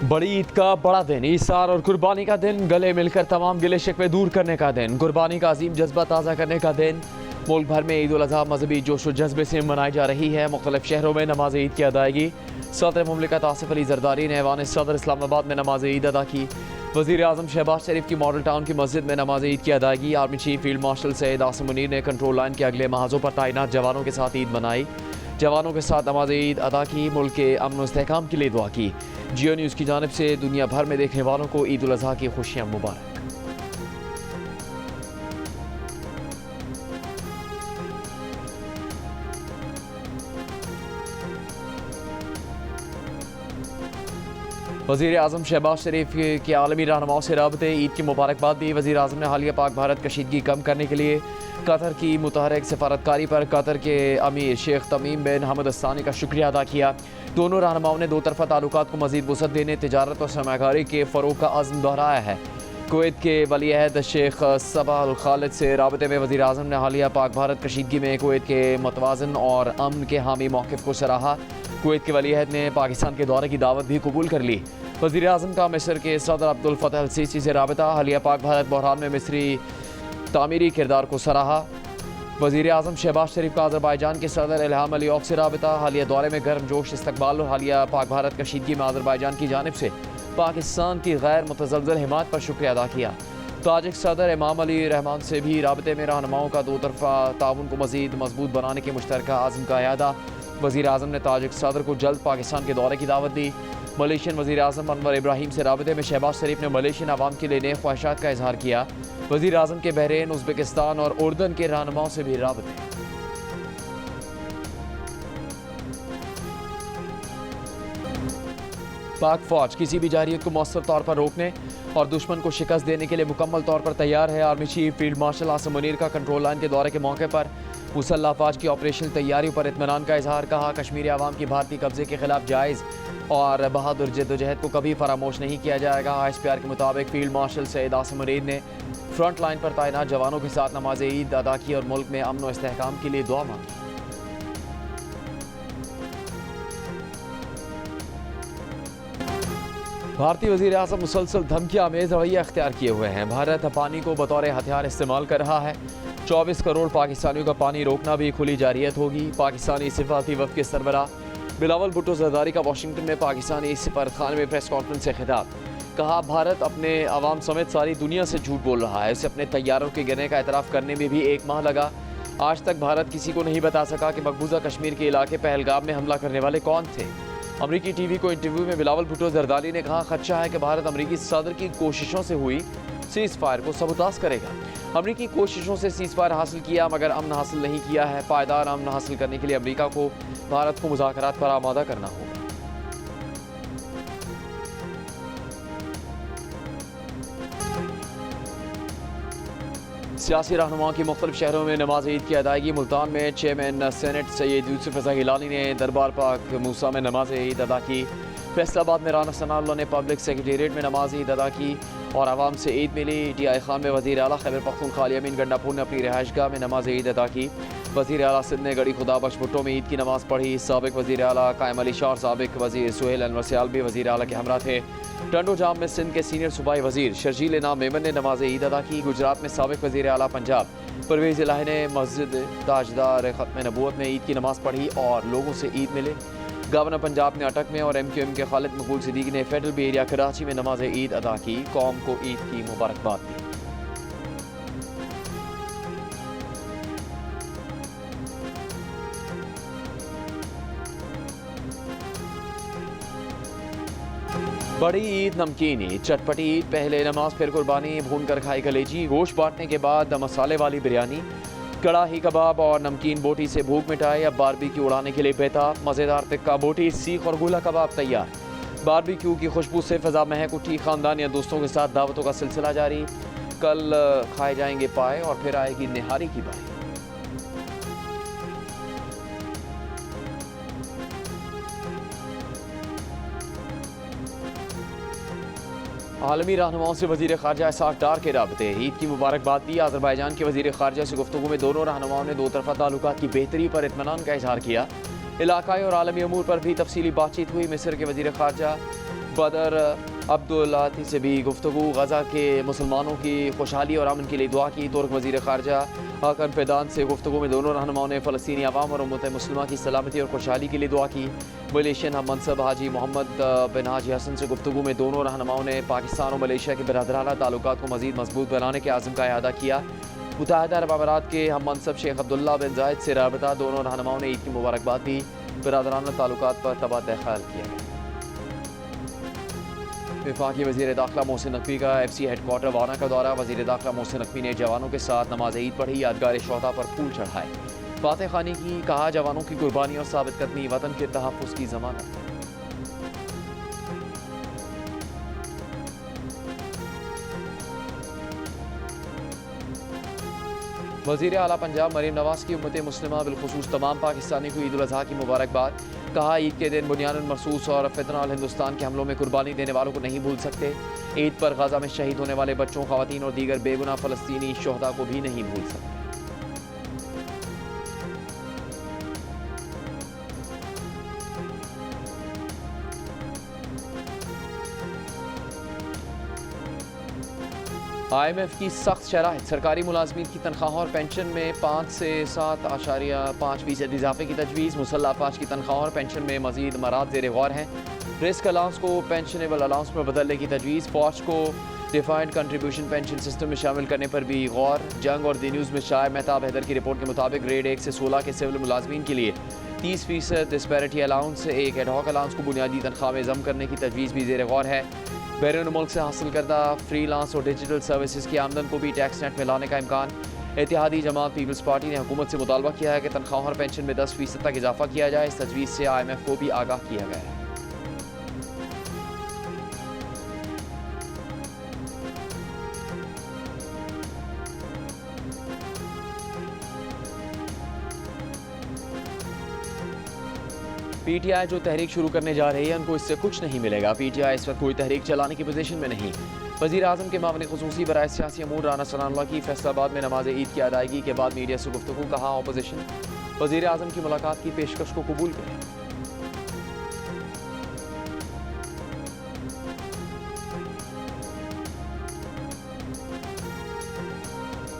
बड़ी ईद का बड़ा दिन, ईसार और कुर्बानी का दिन, गले मिलकर तमाम गिले शिकवे दूर करने का दिन, कुर्बानी का अजीम जज्बा ताज़ा करने का दिन। मुल्क भर में ईद उल अज़हा मजहबी जोश व जज्बे से मनाई जा रही है। मुख्तलिफ शहरों में नमाज ईद की अदायगी। सदर मुमलिकत आसिफ अली जरदारी ने ऐवान सदर इस्लामाबाद में नमाज ईद अदा की। वज़ीर आज़म शहबाज शरीफ की मॉडल टाउन की मस्जिद में नमाज ईद की अदायगी। Army chief field marshal Syed Asim Munir ने कंट्रोल लाइन के अगले महाजों पर तैनात जवानों के साथ ईद मनाई। जवानों के साथ नमाज ईद अदा की, मुल्क के अमन व इस्तेहकाम के लिए दुआ की। जियो न्यूज़ की जानिब से दुनिया भर में देखने वालों को ईद उल अज़हा की खुशियाँ मुबारक। वज़ीर आज़म शहबाज शरीफ के आलमी रहनुमाओं से रबते ईद की मुबारकबाद दी। वज़ीर आज़म ने हालिया पाक भारत कशीदगी कम करने के लिए कतर की मुतहरक सफारतकारी पर कतर के अमीर शेख तमीम बिन हमद अस्सानी का शुक्रिया अदा किया। दोनों रहनुमाओं ने दो तरफ़ा ताल्लुकात को मज़ीद वसअत देने, तिजारत और सरमायाकारी के फ़रोग़ का अज़्म दोहराया है। कुवैत के वली अहद शेख सबा अल खालिद से राबते में वज़ीर आज़म ने हालिया पाक भारत कशीदगी में कुवैत के मतवाज़न और अमन के हामी मौक़िफ़ को सराहा। कुवैत के वली अहद ने पाकिस्तान के दौरे की दावत भी कबूल कर ली। वज़ीर आज़म का मिस्र के सदर अब्दुल फ़तह अल सीसी से राबता। हालिया पाक भारत बहरान में मिस्री तामीरी किरदार को सराहा। वज़ीर आज़म शहबाज शरीफ का अज़रबाईजान के सदर इल्हाम अलीयॉफ से राबता। हालिया दौरे में गर्म जोश इस्तकबाल और हालिया पाक भारत कशीदगी में अज़रबाईजान की जानिब से पाकिस्तान की गैर मुतज़लज़ल हिमायत पर शुक्रिया अदा किया। ताजिक सदर इमाम अली रहमान से भी राबते में रहनुमाओं का दो तरफ़ा ताउन को मज़ीद मजबूत बनाने के मुश्तरका आज़म का अयादा। वज़ीर आज़म ने ताजिक सदर को जल्द पाकिस्तान के दौरे की दावत दी। मलेशियन वज़ीर आज़म अनवर इब्राहिम से राबते में शहबाज शरीफ ने मलेशियन अवाम के लिए नए ख्वाहिशात का इजहार किया। वज़ीर आज़म के बहरीन, उज़्बेकिस्तान और उर्दन के रहनुमाओं से भी राबते। पाक फ़ौज किसी भी जारियत को मौसर तौर पर रोकने और दुश्मन को शिकस्त देने के लिए मुकम्मल तौर पर तैयार है। Army chief field marshal Asim Munir का कंट्रोल लाइन के दौरे के मौके पर मुसल्लह अफवाज की ऑपरेशनल तैयारियों पर इत्मीनान का इजहार। कहा, कश्मीरी अवाम की भारतीय कब्जे के खिलाफ जायज़ और बहादुर जद्दोजहद को कभी फरामोश नहीं किया जाएगा। ISPR के मुताबिक फील्ड मार्शल सैयद आसिम मुनीर ने फ्रंट लाइन पर तैनात जवानों के साथ नमाज ईद अदा की और मुल्क में अमन व इस्तेहकाम के लिए दुआ मांगी। भारतीय वज़ीर आज़म मुसलसल धमकी आमेज रवैया अख्तियार किए हुए हैं। भारत पानी को बतौर हथियार इस्तेमाल कर रहा है। 24 करोड़ पाकिस्तानियों का पानी रोकना भी खुली जारियत होगी। पाकिस्तानी सिफारती वफ़द के सरबराह बिलावल भुट्टो ज़रदारी का वाशिंगटन में पाकिस्तानी सफारतखाने में प्रेस कॉन्फ्रेंस से खिताब। कहा, भारत अपने अवाम समेत सारी दुनिया से झूठ बोल रहा है। उसे अपने तैयारों के गिरने का एतराफ़ करने में भी 1 माह लगा। आज तक भारत किसी को नहीं बता सका कि मकबूजा कश्मीर के इलाके पहलगाम में हमला करने वाले कौन थे। अमरीकी टीवी को इंटरव्यू में बिलावल भुट्टो ज़रदारी ने कहा, खदशा है कि भारत अमरीकी सदर की कोशिशों से हुई सीज़ फायर को सबूताज करेगा। अमरीकी कोशिशों से सीज़ फायर हासिल किया मगर अमन हासिल नहीं किया है। पायदार अमन हासिल करने के लिए अमरीका को भारत को मुज़ाकरात पर आमादा करना होगा। सियासी रहनुमाओं की मुख्तलिफ शहरों में नमाज ईद की अदायगी। मुल्तान में चेयरमैन सेनेट सैयद यूसुफ रज़ा गिलानी ने दरबार पाक मूसा में नमाज ईद अदा की। फैसलाबाद में राना सनाउल्लाह ने पब्लिक सेक्रेटेरिएट में नमाज ईद अदा की और आवाम से ईद मिली। TI खान में वज़ीर आला खैबर पख्तूनख्वा अली अमीन गंडापुर ने अपनी रिहाइशगाह में नमाज ईद अदा की। वज़ीर आला सिंध ने गड़ी खुदा बख्श भुट्टो में ईद की नमाज़ पढ़ी। साबिक वज़ीर आला कायम अली शाह और साबिक वज़ीर सुहेल अनवर सियाल भी वज़ीर आला के हमरा थे। टंडो जाम में सिंध के सीनियर सूबाई वज़ीर शर्जील इनाम मेमन ने नमाज ईद अदा की। गुजरात में साबिक वज़ीर आला पंजाब परवेज़ इलाही ने मस्जिद ताजदार ख़त्म नबूवत में ईद की नमाज़ पढ़ी और लोगों से ईद मिले। गवर्नर पंजाब ने अटक में और MQM के खालिद मकबूल सिद्दीकी ने फेडरल बी एरिया कराची में नमाज ईद अदा की। कौम को ईद की मुबारकबाद दी। बड़ी ईद, नमकीन ईद, चटपटी ईद, पहले नमाज फिर कुर्बानी, भून कर खाई कलेजी, गोश्त बांटने के बाद मसाले वाली बिरयानी, कड़ाही कबाब और नमकीन बोटी से भूख मिटाए। अब बारबेक्यू उड़ाने के लिए बेताब। मज़ेदार टिक्का बोटी, सीख और गोला कबाब तैयार। बारबेक्यू की खुशबू से फ़िज़ा महक उठी। ख़ानदान या दोस्तों के साथ दावतों का सिलसिला जारी। कल खाए जाएंगे पाए और फिर आएगी निहारी की बारी। आलमी रहनुमाओं से वज़ीर ख़ारजा इसाक डार के राबते। ईद की मुबारकबाद दी। अज़रबाईजान के वज़ीर ख़ारजा से गुफ्तगू में दोनों रहनुमाओं ने दो तरफ़ा ताल्लुकात की बेहतरी पर इत्मीनान का इजहार किया। इलाकाई और आलमी अमूर पर भी तफसीली बातचीत हुई। मिस्र के वज़ीर ख़ारजा बदर अब्दुल्लाती से भी गुफ्तगू, गजा के मुसलमानों की खुशहाली और अमन के लिए दुआ की। तुर्क वज़ीर ख़ारजा हाकन फिदान से गुफ्तगू में दोनों रहनुमाओं ने फ़लस्तीनी अवाम और उम्मत मुस्लिमा की सलामती और खुशहाली के लिए दुआ की। मलेशियन हम मनसब हाजी मोहम्मद बिन हाजी हसन से गुफ्तगू में दोनों रहनुमाओं ने पाकिस्तान और मलेशिया के बरदराना ताल्लुकात को मज़ीद मजबूत बनाने के आज़म का इआदा किया। मुत्तहिदा अरब अमारात के हम मनसब शेख अब्दुल्ला बिन जायद से राबता, दोनों रहनुमाओं ने ईद की मुबारकबाद दी। बरदराना ताल्लुकात पर तबादला ख्याल किया गया। वफाकी वज़ीर दाखिला मोहसिन नकवी का FC हेडक्वार्टर वाना का दौरा। वज़ीर दाखिला मोहसिन नकवी ने जवानों के साथ नमाज ईद पढ़ी, यादगार शोहदा पर फूल चढ़ाए, फातह खानी की। कहा जवानों की कुर्बानी और साबित कदमी वतन के तहफ़्फ़ुज़ की ज़मानत है। वज़ीर आला पंजाब मरीम नवाज़ की उम्मत मुस्लिमा बिलखुसूस तमाम पाकिस्तानी को ईद उल अज़हा की मुबारकबाद। कहा ईद के दिन बुनियादन मखसूस और फितनाल हिंदुस्तान के हमलों में कुर्बानी देने वालों को नहीं भूल सकते। ईद पर गजा में शहीद होने वाले बच्चों, ख़वातीन और दीगर बेगुनाह फ़लस्तीनी शोहदा को भी नहीं भूल सकते। IMF की सख्त शराइत, सरकारी मुलाजमीन की तनख्वाहों और पेंशन में 5 से 7.5% इजाफे की तजवीज़। मुसल्लह अफवाज की तनख्वाहों और पेंशन में मजीद मराद ज़ेर गौर हैं। रिस्क अलाउंस को पेंशनेबल अलाउंस में बदलने की तजवीज़। फौज को डिफाइंड कंट्रीब्यूशन पेंशन सिस्टम में शामिल करने पर भी गौर। जंग और दी न्यूज़ में शाये मेहताब हैदर की रिपोर्ट के मुताबिक ग्रेड 1 से 16 के सिविल मुलाजमीन के लिए 30% डिस्पैरिटी अलाउंस, एक एडहॉक अलाउंस को बुनियादी तनख्वाह में ज़म करने की तजवीज़ भी ज़ेर गौर है। बैरून मुल्क से हासिल करदा फ्रीलांस और डिजिटल सर्विसेज की आमदन को भी टैक्स नेट में लाने का इम्कान। इत्तेहादी जमात पीपल्स पार्टी ने हुकूमत से मुतालबा किया है कि तनख्वाहों और पेंशन में 10% तक इजाफा किया जाए। इस तजवीज़ से IMF को भी आगाह किया गया है। PTI जो तहरीक शुरू करने जा रही है उनको इससे कुछ नहीं मिलेगा। PTI इस वक्त कोई तहरीक चलाने की पोजीशन में नहीं। वज़ीर आज़म के मामले खुसूसी बराए सियासी अमूर राना सनाउल्लाह की फैसलाबाद में नमाज ईद की अदायगी के बाद मीडिया से गुफ्तगू। कहा अपोजिशन वज़ीर आज़म की मुलाकात की पेशकश को कबूल करें।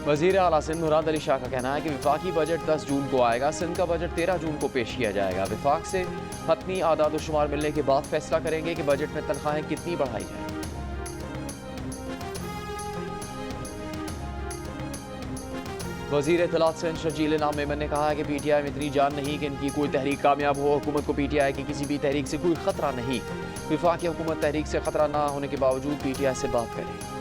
वज़ीर आला सिंध मुराद अली शाह का कहना है कि वफाकी बजट 10 जून को आएगा। सिंध का बजट 13 जून को पेश किया जाएगा। वफाक से हतमी आदाद शुमार मिलने के बाद फैसला करेंगे कि बजट में तनख्वाहें कितनी बढ़ाई जाएं। वज़ीर इत्तलात सिंध शर्जील इनाम मेमन ने कहा है कि PTI में इतनी जान नहीं कि इनकी कोई तहरीक कामयाब हो। हुकूमत को PTI की किसी भी तहरीक से कोई ख़तरा नहीं। वफाकी हुकूमत तहरीक से ख़तरा ना होने के बावजूद PTI से बात करे।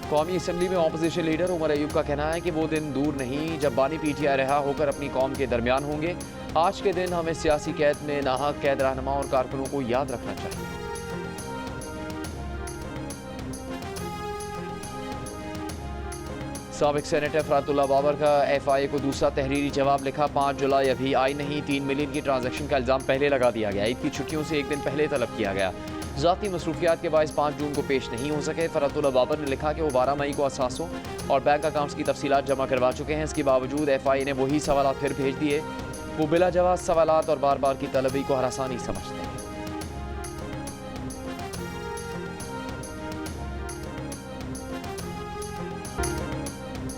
कौमी असम्बली में अपोजिशन लीडर उमर अयूब का कहना है कि वो दिन दूर नहीं जब बानी PTI रहा होकर अपनी कौम के दरमियान होंगे। आज के दिन हमें सियासी कैद में नाहक कैद रहनुमा और कारकुनों को याद रखना चाहिए। साबिक सेनेटर फरातुल्लाह बाबर का FIA को दूसरा तहरीरी जवाब लिखा। 5 जुलाई अभी आई नहीं। 3 मिलियन की ट्रांजैक्शन का इल्ज़ाम पहले लगा दिया गया। ईद की छुट्टियों से एक दिन पहले तलब किया गया। ज़ाती मसरूफियात के बायस 5 जून को पेश नहीं हो सके। फरातुल्लाह बाबर ने लिखा कि वो 12 मई को असासों और बैंक अकाउंट्स की तफसीलात जमा करवा चुके हैं। इसके बावजूद FIA ने वही सवालात फिर भेज दिए। वो बिला जवाब सवालात और बार बार की तलबी को हरासानी समझते हैं।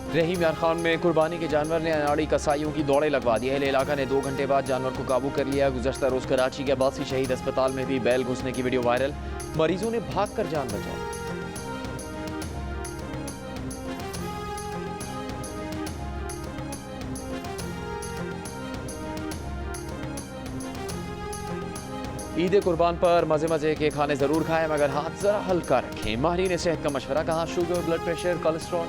रहीम यार खान में कुर्बानी के जानवर ने अनाड़ी कसाईयों की दौड़े लगवा दी। अहले इलाका ने 2 घंटे बाद जानवर को काबू कर लिया। गुज़श्ता रोज़ कराची के अब्बासी शहीद अस्पताल में भी बैल घुसने की वीडियो वायरल। मरीजों ने भागकर जान बचाई। ईद कुर्बान पर मज़े मज़े के खाने ज़रूर खाएं मगर हाथ ज़रा हल्का रखें। माहिरीन सेहत का मशवरा। कहा शुगर, ब्लड प्रेशर, कोलेस्ट्रॉल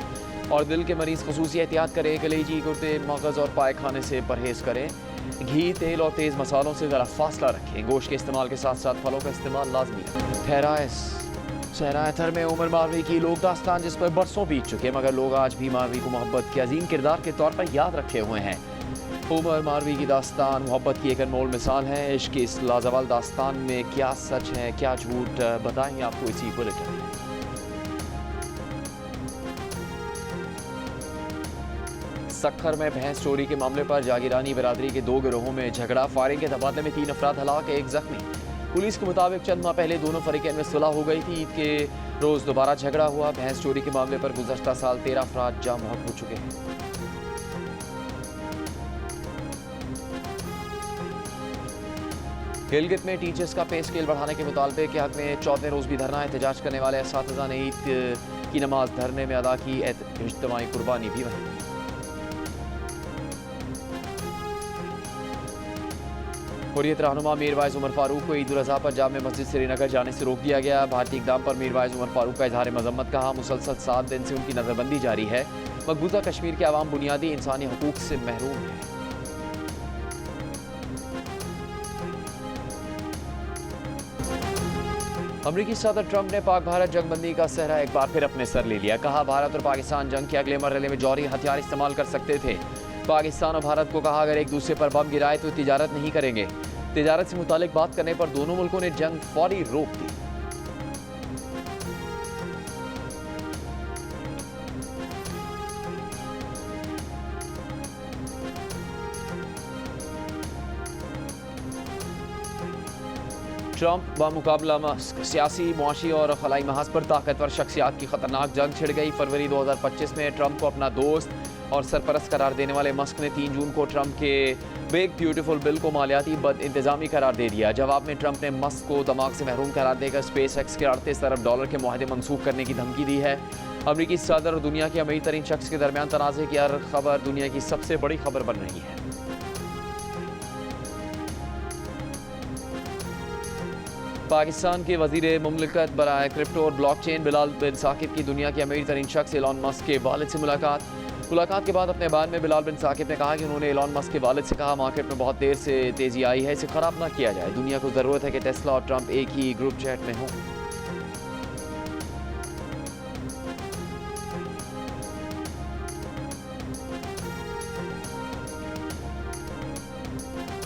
और दिल के मरीज खुसूसी एहतियात करें। कलेजी, गुर्दे, मगज़ और पाए खाने से परहेज़ करें। घी, तेल और तेज़ मसालों से ज़रा फासला रखें। गोश्त के इस्तेमाल के साथ साथ फलों का इस्तेमाल लाजमी रखें। ठहराइस सहराथर में उमर मारवी की लोक दास्तान जिस पर बरसों बीत चुके मगर लोग आज भी मारवी को मोहब्बत के अजीम किरदार के तौर पर याद रखे हुए हैं। उमर मारवी की दास्तान मोहब्बत की एक अनमोल मिसाल है। इश्क की इस लाजवाल दास्तान में क्या सच है क्या झूठ बताएंगे आपको इसी बुलेटिन में। सखर में भैंस चोरी के मामले पर जागीरानी बिरादरी के 2 गिरोहों में झगड़ा। फायरिंग के तबादले में 3 अफराद हलाक, 1 जख्मी। पुलिस के मुताबिक चंद माह पहले दोनों फरीकैन में सुलह हो गई थी। ईद के रोज दोबारा झगड़ा हुआ। भैंस चोरी के मामले पर गुज़श्ता साल 13 अफराद जाम बहक हो चुके हैं। गिलगित में टीचर्स का पे स्केल बढ़ाने के मुतालबे के हक में 14वें रोज भी धरना एहतजाज करने वाले असातिज़ा ने ईद की नमाज धरने में अदा की। इज्तिमाई कुर्बानी भी वहीं। हुर्रियत रहनुमा मीर वाइज उमर फारूक को ईद उल अज़हा पर जामे मस्जिद श्रीनगर जाने से रोक दिया गया। भारतीय इक़दाम पर मीर वाइज उमर फारूक का इजहार मजम्मत कहा। मुसलसल 7 दिन से उनकी नज़रबंदी जारी है। मकबूजा कश्मीर के अवाम बुनियादी इंसानी हकूक़ से महरूम है। अमरीकी सदर ट्रंप ने पाक भारत जंगबंदी का सहरा एक बार फिर अपने सर ले लिया। कहा, भारत और पाकिस्तान जंग के अगले मरहले में जौहरी हथियार इस्तेमाल कर सकते थे। पाकिस्तान और भारत को कहा, अगर एक दूसरे पर बम गिराए तो तिजारत नहीं करेंगे। तिजारत से मुतालिक बात करने पर दोनों मुल्कों ने जंग फौरी रोक दी। ट्रंप बामुकाबला मस्क सियासी, मुआशी और खलाई महाज पर ताकतवर शख्सियात की खतरनाक जंग छिड़ गई। फरवरी 2025 में ट्रंप को अपना दोस्त और सरपरस्त करार देने वाले मस्क ने 3 जून को ट्रंप के बिग ब्यूटीफुल बिल को मालियाती बद इंतजामी करार दे दिया। जवाब में ट्रंप ने मस्क को दमाग से महरूम करार देकर स्पेस एक्स के 38 अरब डॉलर के मुआहदे मनसूख करने की धमकी दी है। अमरीकी सदर और दुनिया के अमीर तरीन शख्स के दरमियान तनाज़े की हर खबर दुनिया की सबसे बड़ी खबर बन रही है। पाकिस्तान के वज़ीर मुमलिकत बराए क्रिप्टो और ब्लॉकचेन बिलाल बिन साकिब की दुनिया के अमीर तरीन शख्स एलॉन मस्क के वालिद से मुलाकात के बाद अपने बयान में बिलाल बिन साकिब ने कहा कि उन्होंने एलॉन मस्क के वालिद से कहा, मार्केट में बहुत देर से तेज़ी आई है, इसे ख़राब ना किया जाए। दुनिया को ज़रूरत है कि टेस्ला और ट्रंप एक ही ग्रुप चैट में हों।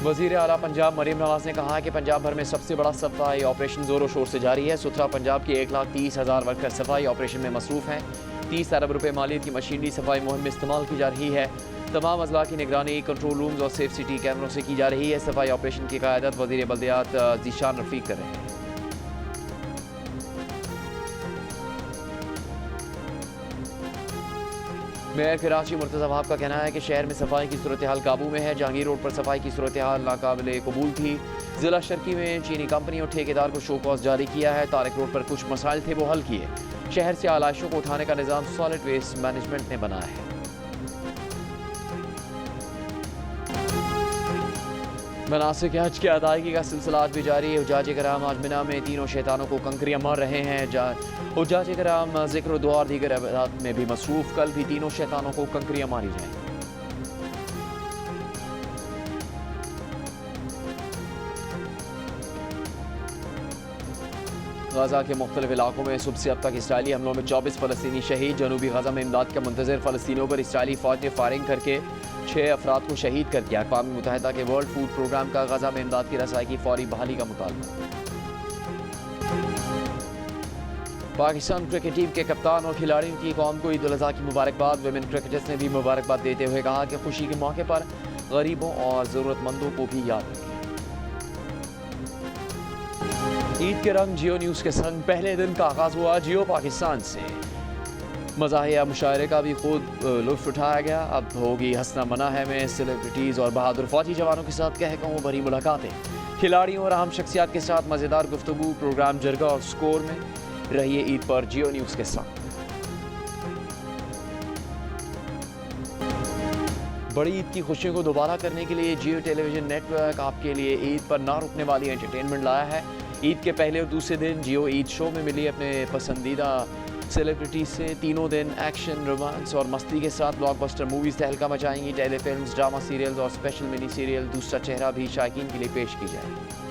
वज़ीर आला पंजाब मरीम नवाज ने कहा कि पंजाब भर में सबसे बड़ा सफाई ऑपरेशन ज़ोरों शोर से जारी है। सुथरा पंजाब के 1,30,000 वर्कर सफाई ऑपरेशन में मसरूफ़ हैं। 30 अरब रुपए मालियत की मशीनरी सफाई मुहिम में इस्तेमाल की जा रही है। तमाम अजला की निगरानी कंट्रोल रूम्स और सेफ सिटी कैमरों से की जा रही है। सफाई ऑपरेशन की क़यादत वज़ीर बल्दियात ज़ीशान रफ़ीक कर रहे हैं। मेयर कराची मुर्तज़ा वहाब का कहना है कि शहर में सफाई की सूरत हाल काबू में है। जहांगीर रोड पर सफाई की सूरत हाल नाकाबिले कबूल थी। ज़िला शर्की में चीनी कंपनी और ठेकेदार को शो कॉज जारी किया है। तारिक रोड पर कुछ मसाइल थे, वो हल किए। शहर से आलाइशों को उठाने का निज़ाम सॉलिड वेस्ट मैनेजमेंट ने बनाया है। मनासिक हज की अदायगी का सिलसिला आज भी जारी है। हुज्जाज कराम आज मिना में तीनों शैतानों को कंकरियां मार रहे हैं। हुज्जाज कराम ज़िक्र दुआ और दीगर इबादत में भी मसरूफ़। कल भी तीनों शैतानों को कंकरियां मारी जाएंगी। गजा के मुख्तलिफ इलाकों में सुबह से अब तक इसराइली हमलों में 24 फ़लस्तीनी शहीद। जनूबी गजा में इमदाद का मुंतज़िर फ़लस्तीनियों पर इसराइली फ़ौज ने फायरिंग करके 6 अफराद को शहीद कर दिया। अक़वाम मुत्तहिदा के वर्ल्ड फूड प्रोग्राम का गजा में इमदाद की रसाई की फौरी बहाली का मुतालबा। पाकिस्तान क्रिकेट टीम के कप्तान और खिलाड़ियों की कौम को ईद उल अज़हा की मुबारकबाद। वुमेन क्रिकेटर्स ने भी मुबारकबाद देते हुए कहा कि खुशी के मौके पर गरीबों और ज़रूरतमंदों को भी याद रखें। ईद के रंग जियो न्यूज़ के संग पहले दिन का आगाज़ हुआ जियो पाकिस्तान से। मज़ाहिया मुशायरे का भी खूब लुत्फ़ उठाया गया। अब होगी हंसना मना है में सेलिब्रिटीज़ और बहादुर फ़ौजी जवानों के साथ कह कहूँ भरी मुलाकातें। खिलाड़ियों और अहम शख्सियात के साथ मज़ेदार गुफ्तगू। प्रोग्राम जरगा और स्कोर में रहिए ईद पर जियो न्यूज़ के साथ। बड़ी ईद की खुशियों को दोबारा करने के लिए जियो टेलीविज़न नेटवर्क आपके लिए ईद पर ना रुकने वाली एंटरटेनमेंट लाया है। ईद के पहले और दूसरे दिन जियो ईद शो में मिली अपने पसंदीदा सेलिब्रिटीज से। तीनों दिन एक्शन, रोमांस और मस्ती के साथ ब्लॉकबस्टर मूवीज़ तहलका मचाएंगी। टेलीफिल्म्स, ड्रामा सीरियल्स और स्पेशल मिनी सीरियल दूसरा चेहरा भी शायकीन के लिए पेश की जाएगी।